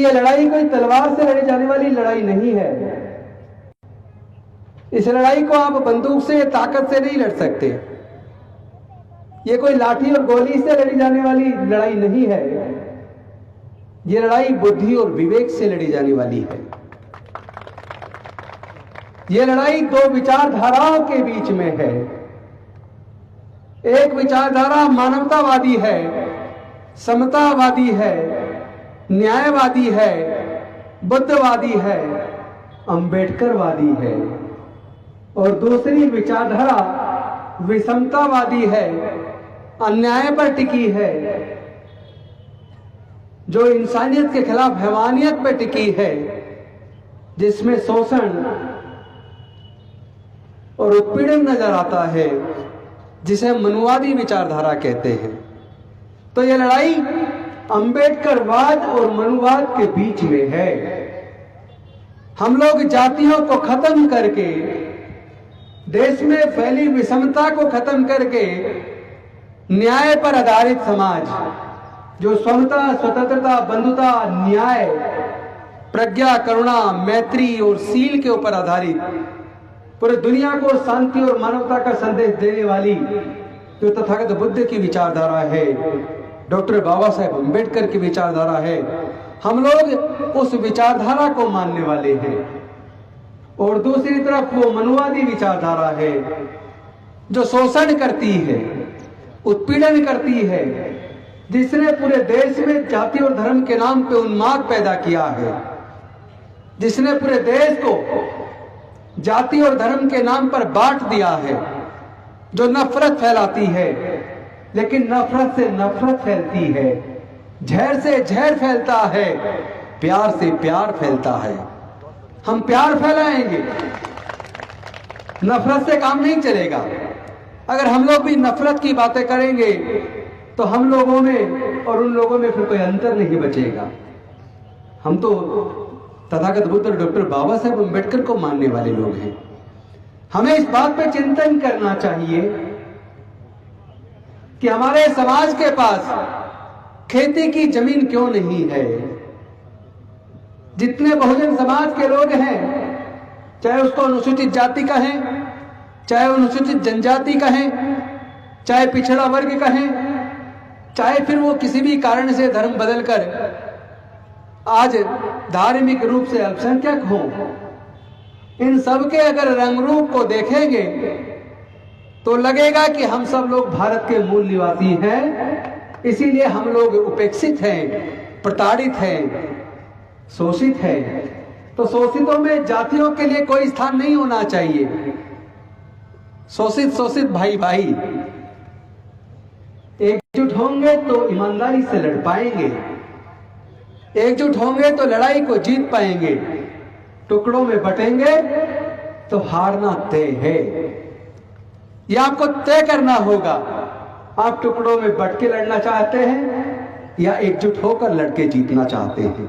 ये लड़ाई कोई तलवार से लड़ी जाने वाली लड़ाई नहीं है। इस लड़ाई को आप बंदूक से, ताकत से नहीं लड़ सकते। ये कोई लाठी और गोली से लड़ी जाने वाली लड़ाई नहीं है। ये लड़ाई बुद्धि और विवेक से लड़ी जाने वाली है। ये लड़ाई दो विचारधाराओं के बीच में है। एक विचारधारा मानवतावादी है, समतावादी है, न्यायवादी है, बुद्धवादी है, अंबेडकरवादी है। और दूसरी विचारधारा विषमतावादी है, अन्याय पर टिकी है, जो इंसानियत के खिलाफ हैवानियत पर टिकी है, जिसमें शोषण और उत्पीड़न नजर आता है, जिसे मनुवादी विचारधारा कहते हैं। तो यह लड़ाई अंबेडकरवाद और मनुवाद के बीच में है। हम लोग जातियों को खत्म करके, देश में फैली विषमता को खत्म करके, न्याय पर आधारित समाज, जो समता, स्वतंत्रता, बंधुता, न्याय, प्रज्ञा, करुणा, मैत्री और शील के ऊपर आधारित पूरे दुनिया को शांति और मानवता का संदेश देने वाली जो तथागत बुद्ध की विचारधारा है, डॉक्टर बाबा साहेब अम्बेडकर की विचारधारा है, हम लोग उस विचारधारा को मानने वाले हैं। और दूसरी तरफ वो मनुवादी विचारधारा है, जो शोषण करती है, उत्पीड़न करती है, जिसने पूरे देश में जाति और धर्म के नाम पे उन्माद पैदा किया है, जिसने पूरे देश को जाति और धर्म के नाम पर बांट दिया है, जो नफरत फैलाती है, लेकिन नफरत से नफरत फैलती है, जहर से जहर फैलता है, प्यार से प्यार फैलता है। हम प्यार फैलाएंगे, नफरत से काम नहीं चलेगा। अगर हम लोग भी नफरत की बातें करेंगे तो हम लोगों में और उन लोगों में फिर कोई अंतर नहीं बचेगा। हम तो तथागत बुद्ध और डॉक्टर बाबा साहेब अम्बेडकर को मानने वाले लोग हैं। हमें इस बात पे चिंतन करना चाहिए कि हमारे समाज के पास खेती की जमीन क्यों नहीं है। जितने बहुजन समाज के लोग हैं, चाहे उसको अनुसूचित जाति कहें, चाहे अनुसूचित जनजाति कहें, चाहे पिछड़ा वर्ग कहें, चाहे फिर वो किसी भी कारण से धर्म बदलकर आज धार्मिक रूप से अल्पसंख्यक हों, इन सब के अगर रंग रूप को देखेंगे तो लगेगा कि हम सब लोग भारत के मूल निवासी हैं। इसीलिए हम लोग उपेक्षित हैं, प्रताड़ित हैं, शोषित हैं। तो शोषितों में जातियों के लिए कोई स्थान नहीं होना चाहिए। शोषित शोषित भाई भाई एकजुट होंगे तो ईमानदारी से लड़ पाएंगे, एकजुट होंगे तो लड़ाई को जीत पाएंगे। टुकड़ों में बटेंगे तो हारना तय है। यह आपको तय करना होगा, आप टुकड़ों में बट के लड़ना चाहते हैं या एकजुट होकर लड़के जीतना चाहते हैं।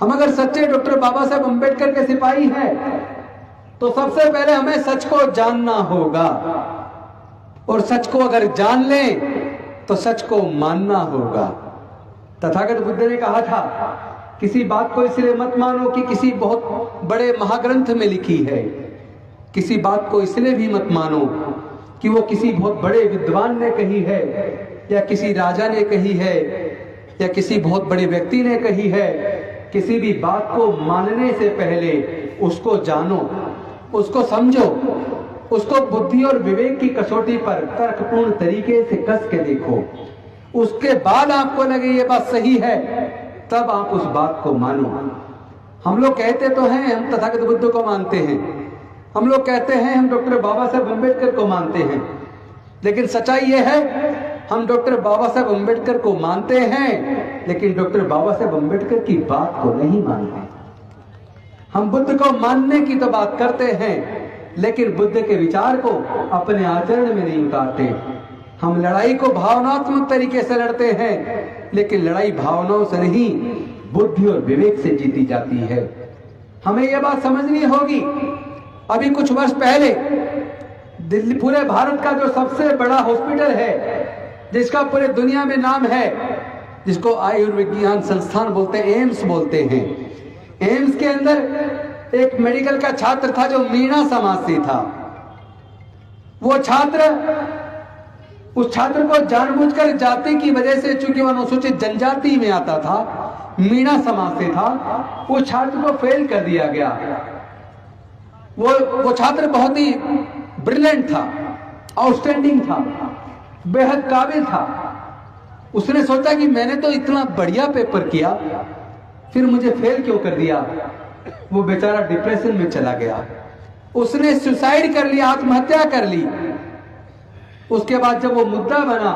हम अगर सच्चे डॉक्टर बाबा साहेब अम्बेडकर के सिपाही हैं तो सबसे पहले हमें सच को जानना होगा, और सच को अगर जान लें तो सच को मानना होगा। तथागत बुद्ध ने कहा था, किसी बात को इसलिए मत मानो कि किसी बहुत बड़े महाग्रंथ में लिखी है, किसी बात को इसलिए भी मत मानो कि वो किसी बहुत बड़े विद्वान ने कही है, या किसी राजा ने कही है, या किसी बहुत बड़े व्यक्ति ने कही है। किसी भी बात को मानने से पहले उसको जानो, उसको समझो, उसको बुद्धि और विवेक की कसौटी पर तर्कपूर्ण तरीके से कस के देखो। उसके बाद आपको लगे ये बात सही है, तब आप उस बात को मानो। हम लोग कहते तो हैं हम तथागत बुद्ध को मानते हैं, हम लोग कहते हैं हम डॉक्टर बाबा साहेब अम्बेडकर को मानते हैं, लेकिन सच्चाई ये है हम डॉक्टर बाबा साहेब अम्बेडकर को मानते हैं, लेकिन डॉक्टर बाबा साहेब अम्बेडकर की बात को नहीं मानते। हम बुद्ध को मानने की तो बात करते हैं, लेकिन बुद्ध के विचार को अपने आचरण में नहीं उतारते। हम लड़ाई को भावनात्मक तरीके से लड़ते हैं, लेकिन लड़ाई भावनाओं से नहीं, बुद्धि और विवेक से जीती जाती है। हमें यह बात समझनी होगी। अभी कुछ वर्ष पहले दिल्ली, पूरे भारत का जो सबसे बड़ा हॉस्पिटल है, जिसका पूरे दुनिया में नाम है, जिसको आयुर्विज्ञान संस्थान बोलते हैं, एम्स बोलते हैं। एम्स के अंदर एक मेडिकल का छात्र था जो मीणा समाज से था। वो छात्र, उस छात्र को जानबूझकर जाति की वजह से, चूंकि वो अनुसूचित जनजाति में आता था, मीणा समाज से था, उस छात्र को फेल कर दिया गया। वो छात्र बहुत ही ब्रिलियंट था, आउटस्टैंडिंग था, बेहद काबिल था। उसने सोचा कि मैंने तो इतना बढ़िया पेपर किया, फिर मुझे फेल क्यों कर दिया। वो बेचारा डिप्रेशन में चला गया, उसने सुसाइड कर लिया, आत्महत्या कर ली। उसके बाद जब वो मुद्दा बना,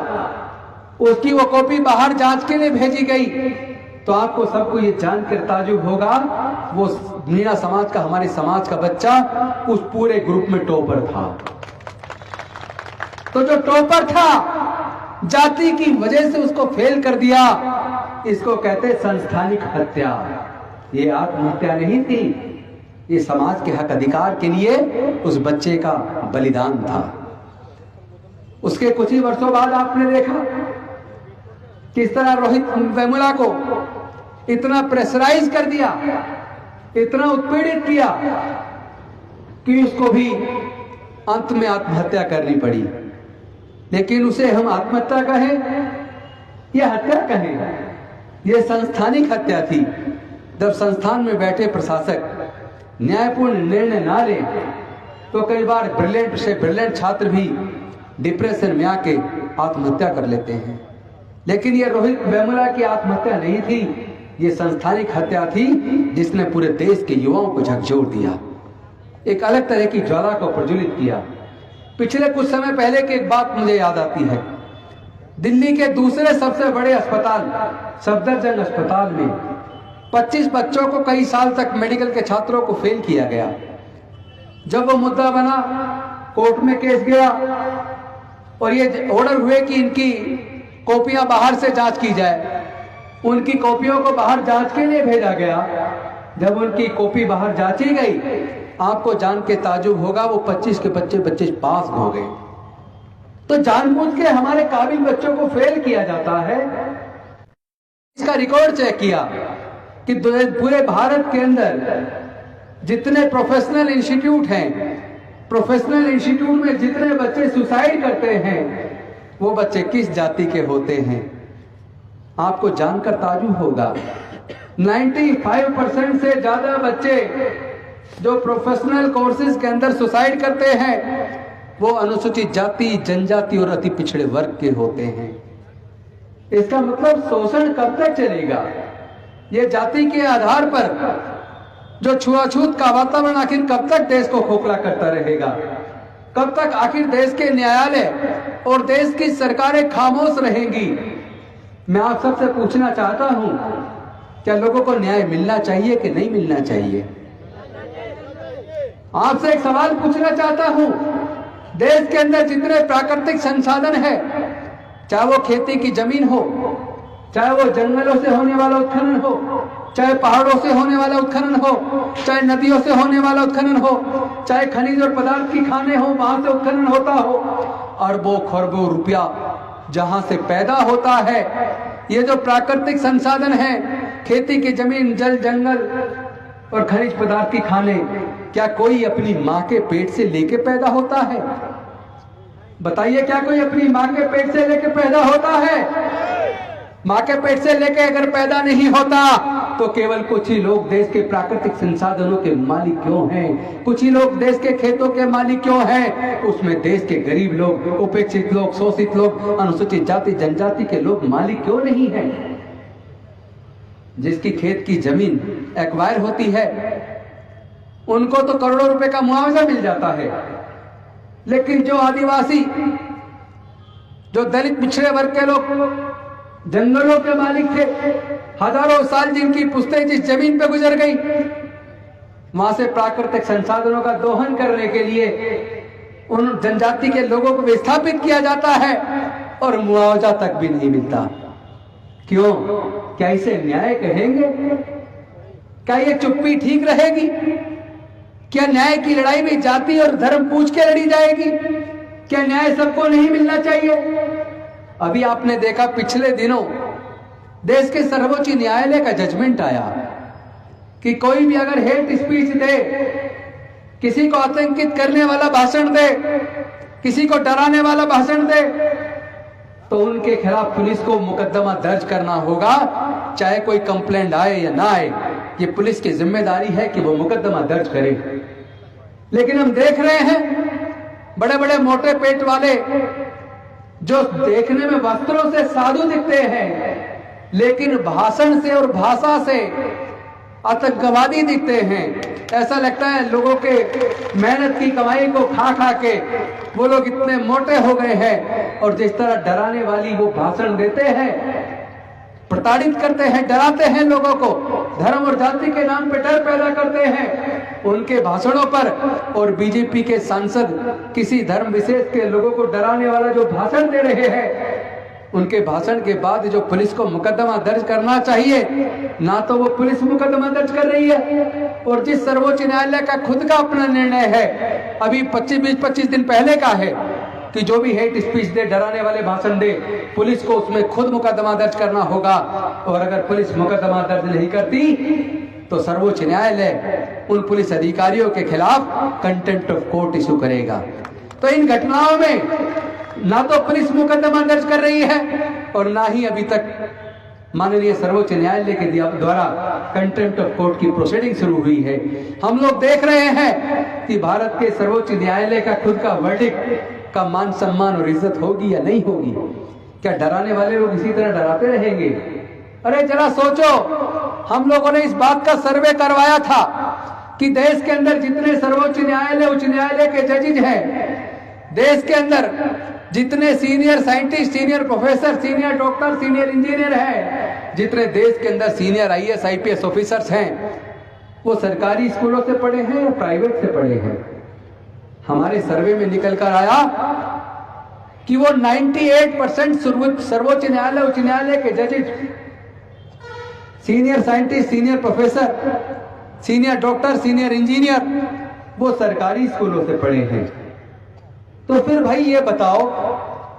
उसकी वो कॉपी बाहर जांच के लिए भेजी गई, तो आपको सबको ये जानकर ताजुब होगा, वो मीणा समाज का, हमारे समाज का बच्चा उस पूरे ग्रुप में टॉपर था। तो जो टॉपर था, जाति की वजह से उसको फेल कर दिया। इसको कहते संस्थानिक हत्या। ये आत्महत्या नहीं थी, ये समाज के हक अधिकार के लिए उस बच्चे का बलिदान था। उसके कुछ ही वर्षों बाद आपने देखा किस तरह रोहित वेमुला को इतना प्रेशराइज कर दिया, इतना उत्पीड़ित किया कि उसको भी अंत में आत्महत्या करनी पड़ी। लेकिन उसे हम आत्महत्या कहें या हत्या कहें, यह संस्थानिक हत्या थी। जब संस्थान में बैठे प्रशासक न्यायपूर्ण निर्णय ना ले, तो कई बार ब्रिलियंट से ब्रिलियंट छात्र भी डिप्रेशन में आके आत्महत्या कर लेते हैं। लेकिन यह रोहित वेमुला की आत्महत्या नहीं थी, ये संस्थानिक हत्या थी, जिसने पूरे देश के युवाओं को झकझोर दिया, एक अलग तरह की ज्वाला को प्रज्वलित किया। पिछले कुछ समय पहले की एक बात मुझे याद आती है। दिल्ली के दूसरे सबसे बड़े अस्पताल सफदरजंग अस्पताल में 25 बच्चों को कई साल तक मेडिकल के छात्रों को फेल किया गया। जब वो मुद्दा बना, कोर्ट में केस गया और ये ऑर्डर हुए कि इनकी कॉपियां बाहर से जांच की जाए। उनकी कॉपियों को बाहर जांच के लिए भेजा गया। जब उनकी कॉपी बाहर जांची गई, आपको जान के ताजुब होगा, वो 25 के बच्चे पास हो गए। तो जानबूझ के हमारे काबिल बच्चों को फेल किया जाता है। इसका रिकॉर्ड चेक किया कि पूरे भारत के अंदर जितने प्रोफेशनल इंस्टीट्यूट हैं, प्रोफेशनल इंस्टीट्यूट में जितने बच्चे सुसाइड करते हैं, वो बच्चे किस जाति के होते हैं। आपको जानकर ताजुब होगा, 95% से ज्यादा बच्चे जो प्रोफेशनल कोर्सेज के अंदर सुसाइड करते हैं, वो अनुसूचित जाति, जनजाति और अति पिछड़े वर्ग के होते हैं। इसका मतलब शोषण कब तक चलेगा? ये जाति के आधार पर जो छुआछूत का वातावरण आखिर कब तक देश को खोखला करता रहेगा? कब तक आखिर देश के न्यायालय और देश की सरकारें खामोश रहेंगी? मैं आप सबसे पूछना चाहता हूं, क्या लोगों को न्याय मिलना चाहिए कि नहीं मिलना चाहिए? आपसे एक सवाल पूछना चाहता हूं, देश के अंदर जितने प्राकृतिक संसाधन है, चाहे वो खेती की जमीन हो, चाहे वो जंगलों से होने वाला उत्खनन हो, चाहे पहाड़ों से होने वाला उत्खनन हो, चाहे नदियों से होने वाला उत्खनन हो, चाहे खनिज और पदार्थ की खाने हो, वहां से उत्खनन होता हो, अरबों खरबों रुपया जहां से पैदा होता है, ये जो प्राकृतिक संसाधन है, खेती की जमीन, जल, जंगल और खनिज पदार्थ की खाने, क्या कोई अपनी माँ के पेट से लेके पैदा होता है? बताइए, क्या कोई अपनी माँ के पेट से लेके पैदा होता है? माँ के पेट से लेके अगर पैदा नहीं होता, तो केवल कुछ ही लोग देश के प्राकृतिक संसाधनों के मालिक क्यों हैं? कुछ ही लोग देश के खेतों के मालिक क्यों हैं? उसमें देश के गरीब लोग, उपेक्षित लोग, शोषित लोग, अनुसूचित जाति, जनजाति के लोग मालिक क्यों नहीं हैं? जिसकी खेत की जमीन एक्वायर होती है, उनको तो करोड़ों रुपए का मुआवजा मिल जाता है। लेकिन जो आदिवासी, जो दलित पिछड़े वर्ग के लोग जंगलों के मालिक थे, हजारों साल जिनकी पुश्तें जिस जमीन पे गुजर गई, वहां से प्राकृतिक संसाधनों का दोहन करने के लिए उन जनजाति के लोगों को विस्थापित किया जाता है और मुआवजा तक भी नहीं मिलता। क्यों? क्या इसे न्याय कहेंगे? क्या ये चुप्पी ठीक रहेगी? क्या न्याय की लड़ाई में जाति और धर्म पूछ के लड़ी जाएगी? क्या न्याय सबको नहीं मिलना चाहिए? अभी आपने देखा पिछले दिनों देश के सर्वोच्च न्यायालय का जजमेंट आया कि कोई भी अगर हेट स्पीच दे, किसी को आतंकित करने वाला भाषण दे, किसी को डराने वाला भाषण दे, तो उनके खिलाफ पुलिस को मुकदमा दर्ज करना होगा, चाहे कोई कंप्लेंट आए या ना आए। ये पुलिस की जिम्मेदारी है कि वो मुकदमा दर्ज करे। लेकिन हम देख रहे हैं बड़े बड़े मोटे पेट वाले जो देखने में वस्त्रों से साधु दिखते हैं, लेकिन भाषण से और भाषा से आतंकवादी दिखते हैं। ऐसा लगता है लोगों के मेहनत की कमाई को खा खा के वो लोग इतने मोटे हो गए हैं, और जिस तरह डराने वाली वो भाषण देते हैं, प्रताड़ित करते हैं, डराते हैं लोगों को, धर्म और जाति के नाम पे डर पैदा करते हैं उनके भाषणों पर। और बीजेपी के सांसद किसी धर्म विशेष के लोगों को डराने वाला जो भाषण दे रहे हैं, उनके भाषण के बाद जो पुलिस को मुकदमा दर्ज करना चाहिए, ना तो वो पुलिस मुकदमा दर्ज कर रही है। और जिस सर्वोच्च न्यायालय का खुद का अपना निर्णय है, अभी 25 दिन पहले का है, कि जो भी हेट स्पीच दे, डराने वाले भाषण दे, पुलिस को उसमें खुद मुकदमा दर्ज करना होगा। और अगर पुलिस मुकदमा दर्ज नहीं करती तो सर्वोच्च न्यायालय उन पुलिस अधिकारियों के खिलाफ कंटेम्प्ट ऑफ कोर्ट इशू करेगा। तो इन घटनाओं में ना तो पुलिस मुकदमा दर्ज कर रही है, और ना ही अभी तक माननीय सर्वोच्च न्यायालय के द्वारा कंटेम्प्ट ऑफ कोर्ट की प्रोसीडिंग शुरू हुई है। हम लोग देख रहे हैं कि भारत के सर्वोच्च न्यायालय का खुद का वर्डिक्ट का मान सम्मान और इज्जत होगी या नहीं होगी। क्या डराने वाले लोग इसी तरह डराते रहेंगे? अरे जरा सोचो, हम लोगों ने इस बात का सर्वे करवाया था कि देश के अंदर जितने सर्वोच्च न्यायालय, उच्च न्यायालय के जजेज हैं, देश के अंदर जितने senior scientist, senior professor, senior doctor, senior engineer हैं, जितने देश के अंदर सीनियर IAS IPS ऑफिसर्स हैं, वो सरकारी स्कूलों से पढ़े हैं या प्राइवेट से पढ़े हैं? हमारे सर्वे में निकल कर आया कि वो 98% सर्वोच्च न्यायालय, उच्च न्यायालय के जजेज, senior scientist, senior professor, senior doctor, senior engineer, वो सरकारी स्कूलों से पढ़े हैं। तो फिर भाई ये बताओ,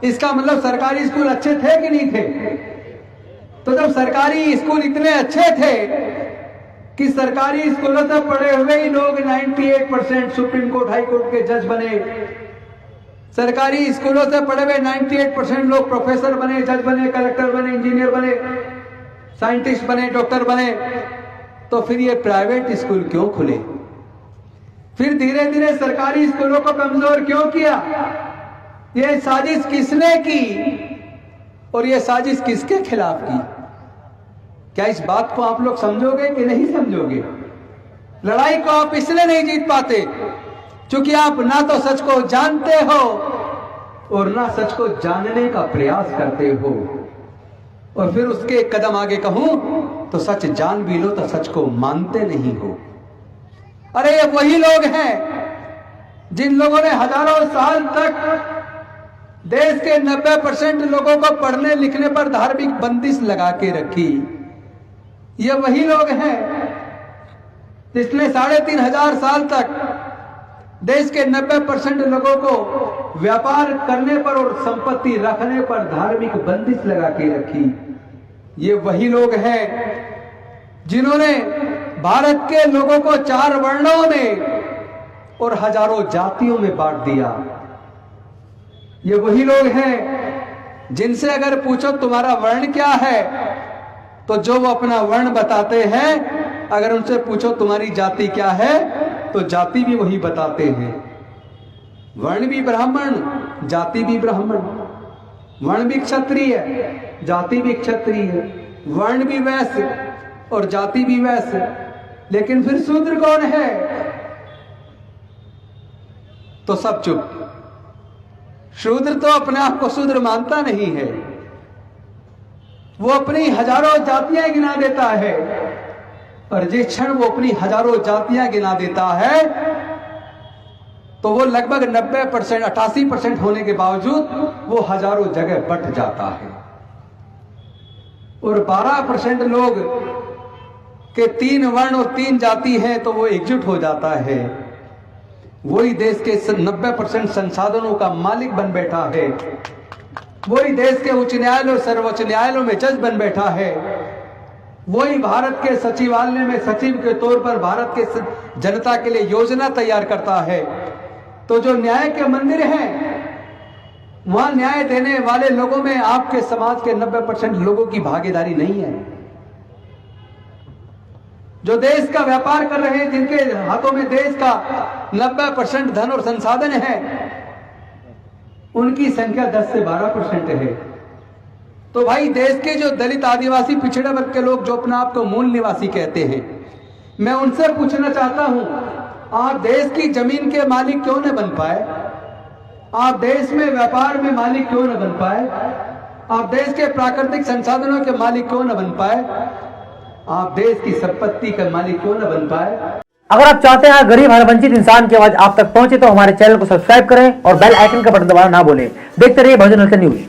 इसका मतलब सरकारी स्कूल अच्छे थे कि नहीं थे? तो जब सरकारी स्कूल इतने अच्छे थे कि सरकारी स्कूलों से पढ़े हुए ही लोग 98% सुप्रीम कोर्ट, हाई कोर्ट के जज बने, सरकारी स्कूलों से पढ़े हुए 98% लोग प्रोफेसर बने, जज बने, कलेक्टर बने, इंजीनियर बने, साइंटिस्ट बने, डॉक्टर बने, तो फिर ये प्राइवेट स्कूल क्यों खुले? फिर धीरे धीरे सरकारी स्कूलों को कमजोर क्यों किया? ये साजिश किसने की और ये साजिश किसके खिलाफ की? क्या इस बात को आप लोग समझोगे कि नहीं समझोगे? लड़ाई को आप इसलिए नहीं जीत पाते क्योंकि आप ना तो सच को जानते हो और ना सच को जानने का प्रयास करते हो। और फिर उसके एक कदम आगे कहूं तो सच जान भी लो तो सच को मानते नहीं हो। अरे ये वही लोग हैं जिन लोगों ने हजारों साल तक देश के 90% लोगों को पढ़ने लिखने पर धार्मिक बंदिश लगा के रखी। ये वही लोग हैं जिसने 3500 साल तक देश के 90% लोगों को व्यापार करने पर और संपत्ति रखने पर धार्मिक बंदिश लगा के रखी। ये वही लोग हैं जिन्होंने भारत के लोगों को 4 वर्णों में और हजारों जातियों में बांट दिया। ये वही लोग हैं जिनसे अगर पूछो तुम्हारा वर्ण क्या है, तो जो वो अपना वर्ण बताते हैं। अगर उनसे पूछो तुम्हारी जाति क्या है, तो जाति भी वही बताते हैं। वर्ण भी ब्राह्मण, जाति भी ब्राह्मण, वर्ण भी क्षत्रिय, जाति भी क्षत्रिय, वर्ण भी वैश्य और जाति भी वैश्य। लेकिन फिर शूद्र कौन है? तो सब चुप। शूद्र तो अपने आप को शूद्र मानता नहीं है, वो अपनी हजारों जातियां गिना देता है। और जिस क्षण वो अपनी हजारों जातियां गिना देता है तो वो लगभग 90%, 88% होने के बावजूद वो हजारों जगह बट जाता है। और 12% लोग के 3 वर्ण और 3 जाति हैं तो वो एकजुट हो जाता है। वही देश के 90% संसाधनों का मालिक बन बैठा है। वही देश के उच्च न्यायालयों सर्वोच्च न्यायालयों में जज बन बैठा है, वही भारत के सचिवालय में सचिव के तौर पर भारत के जनता के लिए योजना तैयार करता है। तो जो न्याय के मंदिर हैं, वहां न्याय देने वाले लोगों में आपके समाज के 90% लोगों की भागीदारी नहीं है। जो देश का व्यापार कर रहे हैं, जिनके हाथों में देश का 90% धन और संसाधन है, उनकी संख्या 10 से 12% है। तो भाई देश के जो दलित आदिवासी पिछड़े वर्ग के लोग जो अपने आप को मूल निवासी कहते हैं, मैं उनसे पूछना चाहता हूं, आप देश की जमीन के मालिक क्यों न बन पाए? आप देश में व्यापार में मालिक क्यों न बन पाए? आप देश के प्राकृतिक संसाधनों के मालिक क्यों न बन पाए? आप देश की संपत्ति का मालिक क्यों न बन पाए? अगर आप चाहते हैं गरीब हर वंचित इंसान की आवाज आप तक पहुंचे तो हमारे चैनल को सब्सक्राइब करें और बेल आइकन का बटन दबाना ना भूलें। देखते रहिए बहुजन हलचल न्यूज।